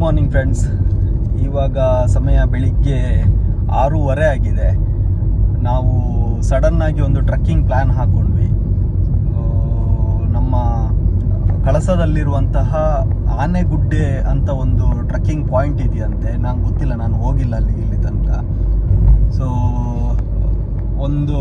Morning friends. ಇವಾಗ ಸಮಯ ಬೆಳಿಗ್ಗೆ 6:30 ಆಗಿದೆ. ನಾವು ಸಡನ್ನಾಗಿ ಒಂದು ಟ್ರೆಕ್ಕಿಂಗ್ ಪ್ಲ್ಯಾನ್ ಹಾಕ್ಕೊಂಡ್ವಿ. ನಮ್ಮ ಕಳಸದಲ್ಲಿರುವಂತಹ ಆನೆಗುಡ್ಡೆ ಅಂತ ಒಂದು ಟ್ರೆಕ್ಕಿಂಗ್ ಪಾಯಿಂಟ್ ಇದೆಯಂತೆ. ನಂಗೆ ಗೊತ್ತಿಲ್ಲ, ನಾನು ಹೋಗಿಲ್ಲ ಇಲ್ಲಿ ತನಕ. ಸೊ ಒಂದು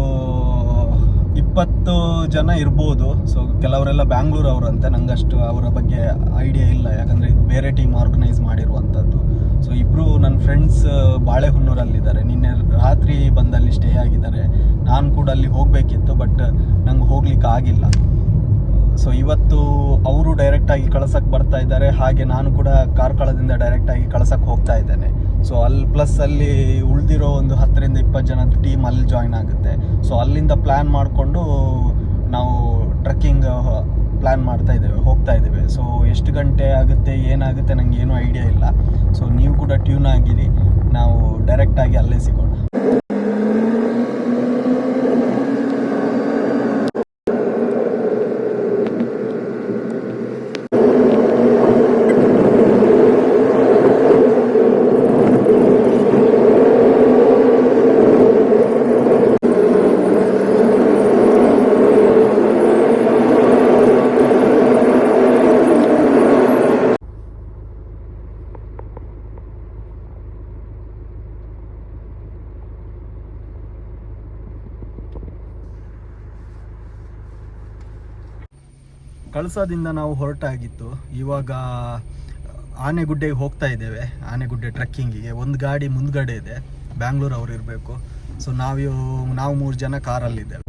20 ಜನ ಇರ್ಬೋದು. ಸೊ ಕೆಲವರೆಲ್ಲ ಬ್ಯಾಂಗ್ಳೂರ್ ಅವರಂತೆ, ನಂಗಷ್ಟು ಅವರ ಬಗ್ಗೆ ಐಡಿಯಾ ಇಲ್ಲ, ಯಾಕಂದರೆ ಇದು ಬೇರೆ ಟೀಮ್ ಆರ್ಗನೈಸ್ ಮಾಡಿರುವಂಥದ್ದು. ಸೊ ಇಬ್ಬರು ನನ್ನ ಫ್ರೆಂಡ್ಸ್ ಬಾಳೆಹೊನ್ನೂರಲ್ಲಿದ್ದಾರೆ. ನಿನ್ನೆ ರಾತ್ರಿ ಬಂದಲ್ಲಿ ಸ್ಟೇ ಆಗಿದ್ದಾರೆ. ನಾನು ಕೂಡ ಅಲ್ಲಿ ಹೋಗಬೇಕಿತ್ತು, ಬಟ್ ನಂಗೆ ಹೋಗ್ಲಿಕ್ಕೆ ಆಗಿಲ್ಲ. ಸೊ ಇವತ್ತು ಅವರು ಡೈರೆಕ್ಟಾಗಿ ಕಳಸಕ್ಕೆ ಬರ್ತಾ ಇದ್ದಾರೆ, ಹಾಗೆ ನಾನು ಕೂಡ ಕಾರ್ಕಳದಿಂದ ಡೈರೆಕ್ಟಾಗಿ ಕಳಸಕ್ಕೆ ಹೋಗ್ತಾ ಇದ್ದೇನೆ. ಸೊ ಅಲ್ಲಿ ಉಳಿದಿರೋ ಒಂದು 10ರಿಂದ 20 ಜನದ ಟೀಮ್ ಅಲ್ಲಿ ಜಾಯ್ನ್ ಆಗುತ್ತೆ. ಸೊ ಅಲ್ಲಿಂದ ಪ್ಲ್ಯಾನ್ ಮಾಡಿಕೊಂಡು ನಾವು ಟ್ರೆಕ್ಕಿಂಗ್ ಪ್ಲ್ಯಾನ್ ಹೋಗ್ತಾ ಇದ್ದೇವೆ. ಸೊ ಎಷ್ಟು ಗಂಟೆ ಆಗುತ್ತೆ ಏನಾಗುತ್ತೆ ನನಗೆ ಏನೂ ಐಡಿಯಾ ಇಲ್ಲ. ಸೊ ನೀವು ಕೂಡ ಟ್ಯೂನ್ ಆಗಿರಿ, ನಾವು ಡೈರೆಕ್ಟಾಗಿ ಅಲ್ಲೇ ಸಿಗೋಣ. ಕಳಸದಿಂದ ನಾವು ಹೊರಟಾಗಿತ್ತು. ಇವಾಗ ಆನೆಗುಡ್ಡೆಗೆ ಹೋಗ್ತಾ ಇದ್ದೇವೆ. ಆನೆಗುಡ್ಡೆ ಟ್ರೆಕ್ಕಿಂಗಿಗೆ ಒಂದು ಗಾಡಿ ಮುಂದ್ಗಡೆ ಇದೆ, ಬ್ಯಾಂಗ್ಳೂರ್ ಅವ್ರು ಇರಬೇಕು. ಸೊ ನಾವು 3 ಜನ ಕಾರಲ್ಲಿದ್ದೇವೆ.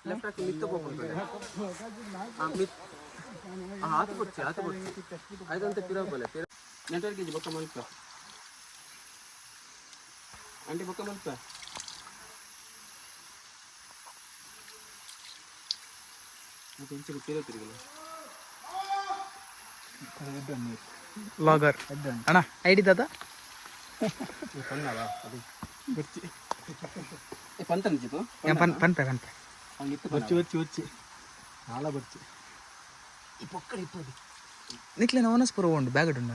ಲೆಫ್ಟ್ ಹಾಕಿ ಮಿತ್ತು ಹೋಗ್ತಾರೆ ಹಾತು ಬರ್ಚಿ ಆಯ್ತಂತೆ ಪಿರೋಬಲೆ ನೆಟ್ವರ್ಕ್ ಇದೆ ಬೊಕ್ಕ ಮಲ್ಪ ಆಂಟಿ ಬೊಕ್ಕ ಮಲ್ಪ ಮತ್ತೆ ಇಂಚು ಪಿರೋ ತಿರುಗಲ್ಲ ವ್ಲಾಗರ್ ಅಣ್ಣ ಐಡಿ ದಾದ పంత నుంచి పనిపే వచ్చి వచ్చి వచ్చి చాలా వచ్చి నీకు నవనస్పుర ఉండు బ్యాగ్ ఉండ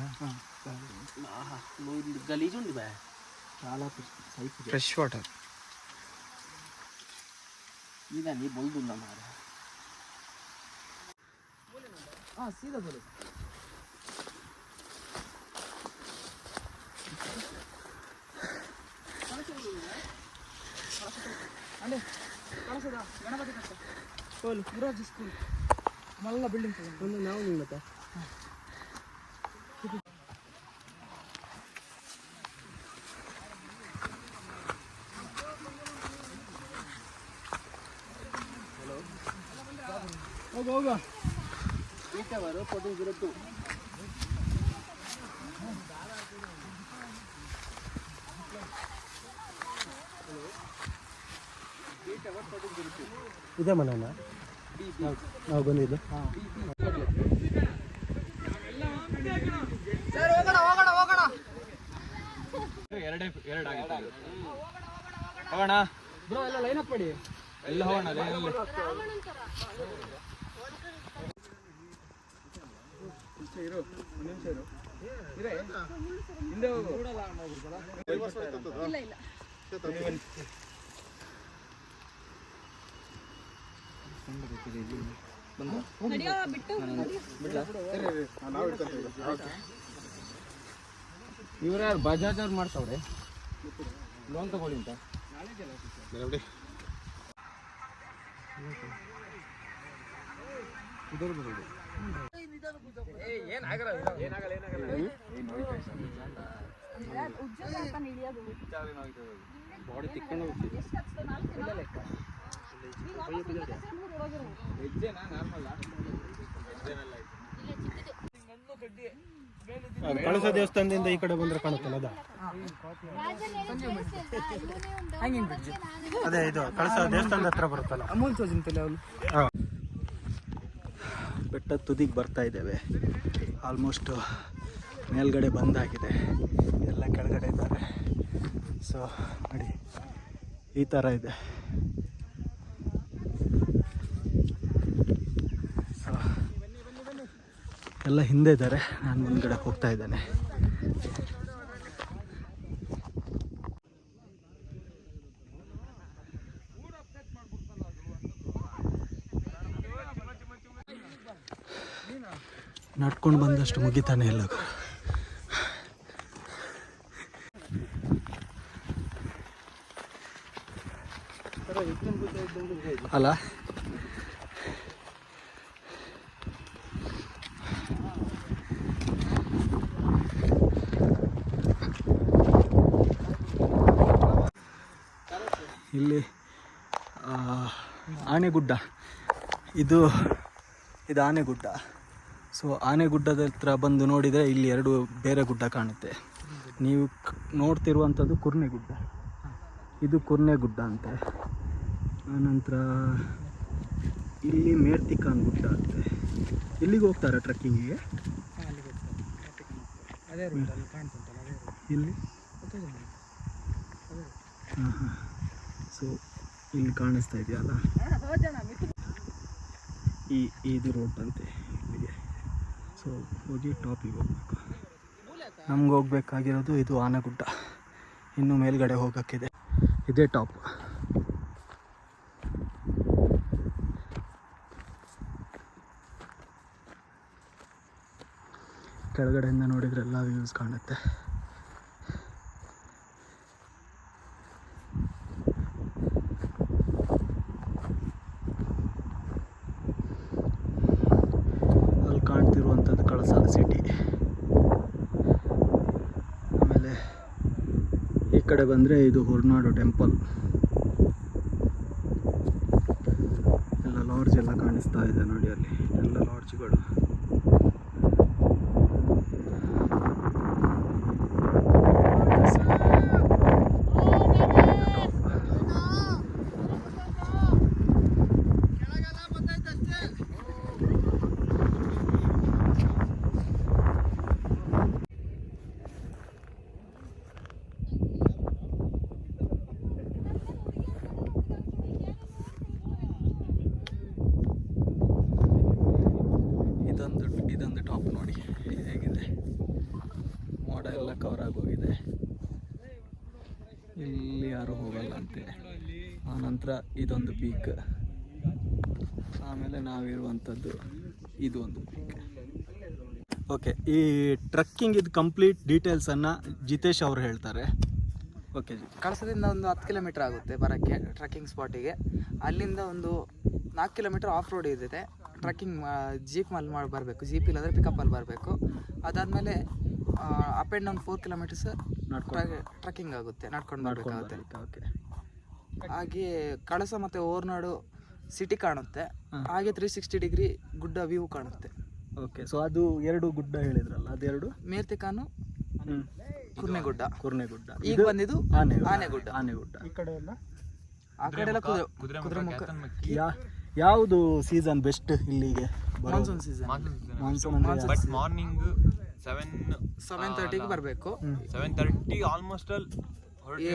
గలీజ్ ఉంది బా చాలా ఫ్రెష్ వాటర్ ఇదని బొల్దుందా మార సీదా బోಲೆ అంటే కలసదా గణపతి కట్ట స్కూల్ గురుజీ స్కూల్ మళ్ళా బిల్డింగ్ ಒಂದು ನಾವು ನಿಲ್ಲತ್ತ ಹೋಗ ಹೋಗ ಈಟವರು 1402 ಇದೇ ಮನೆನಾ ನಾವು ಬಂದಿದ್ದು ಹೋಗೋಣ ಬ್ರೋ ಎಲ್ಲ ಲೈನ್ ಅಪ್ ಮಾಡಿ ಎಲ್ಲ ಹೋಗೋಣ ಲೈನಲ್ಲಿ ಇರು ಒಂದು ನಿಮಿಷ ಇರು ಇರೇ ಹಿಂದೆ ಹೋಗು ಇಲ್ಲ ಇಲ್ಲ ಇವ್ರ ಯಾರು ಬಜಾಜ್ ಅವ್ರು ಮಾಡ್ತಾವ್ರೆ ಲೋನ್ ತಗೊಳ್ಳಿ ಅಂತ ಬಾಡಿ ತಿಕ್ಕೊಂಡು ಹೋಗ್ತೀವಿ ಕಳಸ ದೇವಸ್ಥಾನದಿಂದ ಈ ಕಡೆ ಬಂದ್ರೆ ಕಾಣುತ್ತಲ್ಲ ಅದ ಅದೇ ಇದು ಕಳಸ ದೇವಸ್ಥಾನದ ಹತ್ರ ಬರುತ್ತಲ್ಲ ಅಮೂಲ್ ಚೋಜಿಂತಲ್ಲ ಅವಳು ಬೆಟ್ಟದ ತುದಿಗೆ ಬರ್ತಾ ಇದ್ದೇವೆ ಆಲ್ಮೋಸ್ಟ್ ಮೇಲ್ಗಡೆ ಬಂದಾಗಿದೆ ಎಲ್ಲ ಕೆಳಗಡೆ ಇದ್ದಾರೆ ಸೊ ನೋಡಿ ಈ ಥರ ಇದೆ ಸೊ ಎಲ್ಲ ಹಿಂದೆ ಇದ್ದಾರೆ ನಾನು ಮುಂದ್ಗಡೆ ಹೋಗ್ತಾ ಇದ್ದೇನೆ ನಡ್ಕೊಂಡು ಬಂದಷ್ಟು ಮುಗಿತಾನೆ ಇಲ್ಲ ಅಲ್ಲ ಇಲ್ಲಿ ಆನೆಗುಡ್ಡ ಇದು ಆನೆಗುಡ್ಡ ಸೊ ಆನೆಗುಡ್ಡದ ಹತ್ರ ಬಂದು ನೋಡಿದರೆ ಇಲ್ಲಿ ಎರಡು ಬೇರೆ ಗುಡ್ಡ ಕಾಣುತ್ತೆ ನೀವು ನೋಡ್ತಿರುವಂಥದ್ದು ಕುರ್ನೆಗುಡ್ಡ ಇದು ಕುರ್ನೆಗುಡ್ಡ ಅಂತೆ ಆನಂತರ ಇಲ್ಲಿ ಮೇರ್ತಿಕಾನ್ ಗುಡ್ಡ ಅಂತೆ ಇಲ್ಲಿಗೆ ಹೋಗ್ತಾರೆ ಟ್ರೆಕ್ಕಿಂಗಿಗೆ ಇಲ್ಲಿ ಹಾಂ ಹಾಂ ಸೊ ಇಲ್ಲಿ ಕಾಣಿಸ್ತಾ ಇದೆಯಲ್ಲ ಇದು ರೋಡ್ ಅಂತೆ ಇಲ್ಲಿಗೆ ಸೊ ಹೋಗಿ ಟಾಪಿಗೆ ಹೋಗ್ಬೇಕು ನಮ್ಗೆ ಹೋಗ್ಬೇಕಾಗಿರೋದು ಇದು ಆನೆಗುಡ್ಡ ಇನ್ನು ಮೇಲ್ಗಡೆ ಹೋಗೋಕ್ಕಿದೆ ಇದೇ ಟಾಪ್ ಕೆಳಗಡೆಯಿಂದ ನೋಡಿದರೆ ಎಲ್ಲ ವ್ಯೂಸ್ ಕಾಣುತ್ತೆ ಅಲ್ಲಿ ಕಾಣ್ತಿರುವಂಥದ್ದು ಕಳಸ ಸಿಟಿ ಆಮೇಲೆ ಈ ಕಡೆ ಬಂದರೆ ಇದು ಹೊರನಾಡು ಟೆಂಪಲ್ ಎಲ್ಲ ಲಾಡ್ಜ್ ಎಲ್ಲ ಕಾಣಿಸ್ತಾ ಇದೆ ನೋಡಿ ಅಲ್ಲಿ ಎಲ್ಲ ಲಾಡ್ಜ್ಗಳು ಆಗುತ್ತೆ. ಆನಂತರ ಇದೊಂದು ಪೀಕ್, ಆಮೇಲೆ ನಾವಿರುವಂಥದ್ದು ಇದು ಒಂದು ಪೀಕ್. ಓಕೆ, ಈ ಟ್ರಕ್ಕಿಂಗ್ ಇದು ಕಂಪ್ಲೀಟ್ ಡೀಟೇಲ್ಸನ್ನು ಜಿತೇಶ್ ಅವರು ಹೇಳ್ತಾರೆ. Okay G. ಕಳಸದಿಂದ ಒಂದು 10 ಕಿಲೋಮೀಟರ್ ಆಗುತ್ತೆ ಬರೋಕ್ಕೆ ಟ್ರಕ್ಕಿಂಗ್ ಸ್ಪಾಟಿಗೆ. ಅಲ್ಲಿಂದ ಒಂದು 4 ಕಿಲೋಮೀಟರ್ ಆಫ್ ರೋಡ್ ಇದೆ. ಟ್ರಕ್ಕಿಂಗ್ ಜೀಪಲ್ಲಿ ಬರಬೇಕು, ಜೀಪ್ ಇಲ್ಲಾಂದರೆ ಪಿಕಪ್ಪಲ್ಲಿ ಬರಬೇಕು. ಅದಾದಮೇಲೆ up and down 4 kilometres trekking ಆಗುತ್ತೆ, ನಡ್ಕೊಂಡು ಬರಬೇಕಾಗುತ್ತೆ. ಓಕೆ, ಹಾಗೆ ಕಳಸ ಮತ್ತು ಓರ್ನಾಡು ಸಿಟಿ ಕಾಣುತ್ತೆ. ಹಾಗೆ 360 ಡಿಗ್ರಿ ಗುಡ್ಡ ವ್ಯೂ ಕಾಣುತ್ತೆ. ಓಕೆ, ಸೊ ಅದು 2 ಗುಡ್ಡ ಹೇಳಿದ್ರಲ್ಲ, ಅದೆರಡು ಮೇರ್ತಿಕಾನು, ಕುರ್ನೆಗುಡ್ಡ. ಈಗ ಬಂದಿದ್ದು ಆನೆಗುಡ್ಡ. ಈ ಕಡೆ ಎಲ್ಲ ಆ ಕಡೆ ಎಲ್ಲ ಕುದುರೆಮುಖ. ಯಾವುದು ಸೀಸನ್ ಬೆಸ್ಟ್ ಇಲ್ಲಿಗೆ? Monsoon season. ಬಟ್ ಮಾರ್ನಿಂಗ್ 7:30ಗೆ ಬರಬೇಕು. 7:30 ಆಲ್ಮೋಸ್ಟ್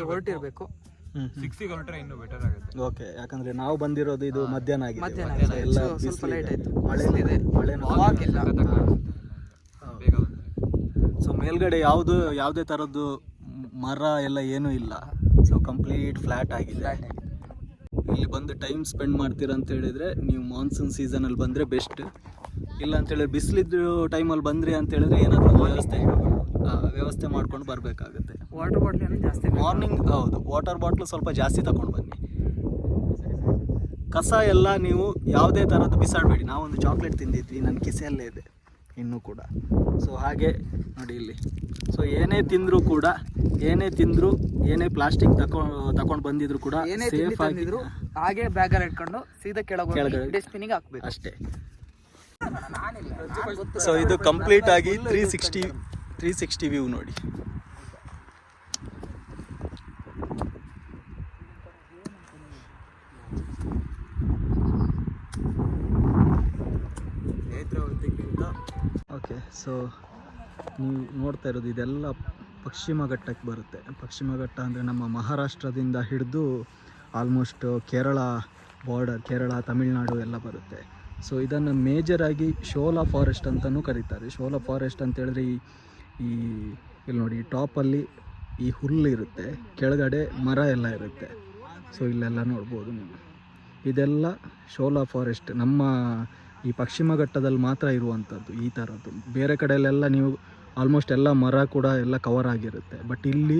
ಹೊರಟಿರ್ಬೇಕು. 6ಗೆ ಹೊರಟ್ರೆ ಇನ್ನೂ ಬೆಟರ್ ಆಗುತ್ತೆ. ಓಕೆ, ಯಾಕಂದ್ರೆ ನಾವು ಬಂದಿರೋದು ಇದು ಮಧ್ಯಾಹ್ನ ಆಗಿದೆ, ಸ್ವಲ್ಪ ಲೇಟ್ ಆಯ್ತು. ಮಳೆನೂ ಬೇಗ ಬಂದ್ರೆ ಸೊ ಮೇಲ್ಗಡೆ ಯಾವುದೇ ಥರದ್ದು ಮರ ಎಲ್ಲ ಏನೂ ಇಲ್ಲ. ಸೊ ಕಂಪ್ಲೀಟ್ ಫ್ಲ್ಯಾಟ್ ಆಗಿದೆ. ಇಲ್ಲಿ ಬಂದು ಟೈಮ್ ಸ್ಪೆಂಡ್ ಮಾಡ್ತೀರಾ ಅಂತ ಹೇಳಿದರೆ ನೀವು ಮಾನ್ಸೂನ್ ಸೀಸನಲ್ಲಿ ಬಂದರೆ ಬೆಸ್ಟ್. ಇಲ್ಲ ಅಂತೇಳಿದ್ರೆ ಬಿಸಿಲಿದ್ದು ಟೈಮಲ್ಲಿ ಬಂದ್ರಿ ಅಂತ ಹೇಳಿದ್ರೆ ಏನಾದರೂ ವ್ಯವಸ್ಥೆ ಮಾಡ್ಕೊಂಡು ಬರಬೇಕಾಗುತ್ತೆ. ವಾಟರ್ ಬಾಟ್ಲ್ ಜಾಸ್ತಿ ಮಾರ್ನಿಂಗ್, ಹೌದು, ವಾಟರ್ ಬಾಟ್ಲು ಸ್ವಲ್ಪ ಜಾಸ್ತಿ ತಗೊಂಡು ಬನ್ನಿ. ಕಸ ಎಲ್ಲ ನೀವು ಯಾವುದೇ ಥರದ್ದು ಬಿಸಾಡಬೇಡಿ. ನಾವೊಂದು ಚಾಕ್ಲೇಟ್ ತಿಂದಿದ್ವಿ, ನನ್ನ ಕಿಸೆಯಲ್ಲೇ ಇದೆ ಇನ್ನೂ ಕೂಡ. ಸೊ ಹಾಗೆ ನೋಡಿ ಇಲ್ಲಿ, ಸೊ ಏನೇ ತಿಂದರೂ ಏನೇ ಪ್ಲಾಸ್ಟಿಕ್ ತಗೊಂಡು ಬಂದಿದ್ರು ಕೂಡ ಸೇಫ್ ಆಗಿದ್ರು ಹಾಗೆ ಬ್ಯಾಗಲ್ಲಿ ಇಟ್ಕೊಂಡು ಸೀದಾ ಕೆಳಗೆ ಡಸ್ಟ್ಬಿನ್ಗೆ ಹಾಕ್ಬೇಕು ಅಷ್ಟೇ. ಸೊ ಇದು ಕಂಪ್ಲೀಟ್ ಆಗಿ 360 ವ್ಯೂ ನೋಡಿ. ಓಕೆ, ಸೊ ನೀವು ನೋಡ್ತಾ ಇರೋದು ಇದೆಲ್ಲ ಪಶ್ಚಿಮ ಘಟ್ಟಕ್ಕೆ ಬರುತ್ತೆ. ಪಶ್ಚಿಮ ಘಟ್ಟ ಅಂದರೆ ನಮ್ಮ ಮಹಾರಾಷ್ಟ್ರದಿಂದ ಹಿಡಿದು ಆಲ್ಮೋಸ್ಟ್ ಕೇರಳ ಬಾರ್ಡರ್, ಕೇರಳ ತಮಿಳ್ನಾಡು ಎಲ್ಲ ಬರುತ್ತೆ. ಸೊ ಇದನ್ನು ಮೇಜರಾಗಿ ಶೋಲಾ ಫಾರೆಸ್ಟ್ ಅಂತಲೂ ಕರೀತಾರೆ. ಶೋಲಾ ಫಾರೆಸ್ಟ್ ಅಂತ ಹೇಳಿದ್ರೆ ಇಲ್ಲಿ ನೋಡಿ, ಟಾಪಲ್ಲಿ ಈ ಹುಲ್ಲು ಇರುತ್ತೆ, ಕೆಳಗಡೆ ಮರ ಎಲ್ಲ ಇರುತ್ತೆ. ಸೊ ಇಲ್ಲೆಲ್ಲ ನೋಡ್ಬೋದು ನೀವು, ಇದೆಲ್ಲ ಶೋಲಾ ಫಾರೆಸ್ಟ್. ನಮ್ಮ ಈ ಪಶ್ಚಿಮ ಘಟ್ಟದಲ್ಲಿ ಮಾತ್ರ ಇರುವಂಥದ್ದು ಈ ಥರದ್ದು. ಬೇರೆ ಕಡೆಯಲ್ಲೆಲ್ಲ ನೀವು ಆಲ್ಮೋಸ್ಟ್ ಎಲ್ಲ ಮರ ಕೂಡ ಎಲ್ಲ ಕವರ್ ಆಗಿರುತ್ತೆ. ಬಟ್ ಇಲ್ಲಿ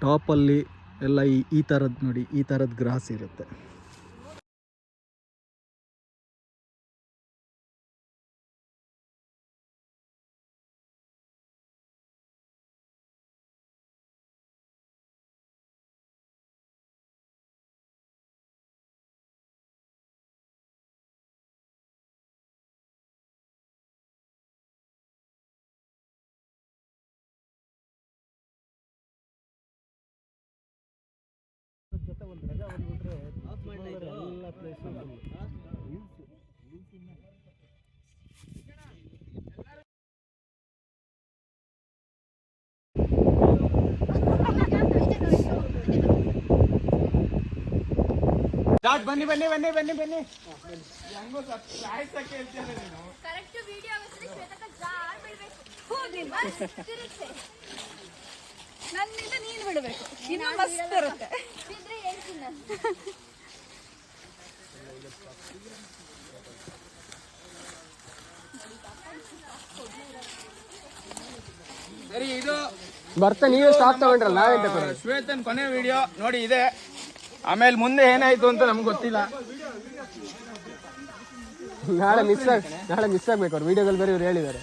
ಟಾಪಲ್ಲಿ ಎಲ್ಲ ಈ ಥರದ್ದು ನೋಡಿ, ಈ ಥರದ್ದು ಗ್ರಾಸ್ ಇರುತ್ತೆ. ಬನ್ನಿ ಕರೆಕ್ಟ್ ವಿಡಿಯೋ ಆಗುತ್ತೆ. ಶ್ವೇತಕ ಜಾರ್ ಬಿಡಬೇಕು, ನನ್ನಿಂದ ನೀನು ಬಿಡಬೇಕು, ಇನ್ನು ಮಸ್ತ್ ಇರುತ್ತೆ. ಬಿದ್ರೆ ಹೇಳ್ತೀನಿ ನಾನು. ಸರಿ, ಇದು ಬರ್ತಾ ನೀವೇ ಸ್ಟಾಕ್ ತಗೊಂಡ್ರಲ್ಲ, ನಾವೆಂತ ಶ್ವೇತನ್ ಕೊನೆ ವಿಡಿಯೋ ನೋಡಿ ಇದೆ. ಆಮೇಲೆ ಮುಂದೆ ಏನಾಯ್ತು ಅಂತ ನಮ್ಗೆ ಗೊತ್ತಿಲ್ಲ. ನಾಳೆ ಮಿಸ್ ಆಗ್ಬೇಕು ಅವ್ರು ವಿಡಿಯೋದಲ್ಲಿ ಬೇರೆ ಇವ್ರು ಹೇಳಿದ್ದಾರೆ.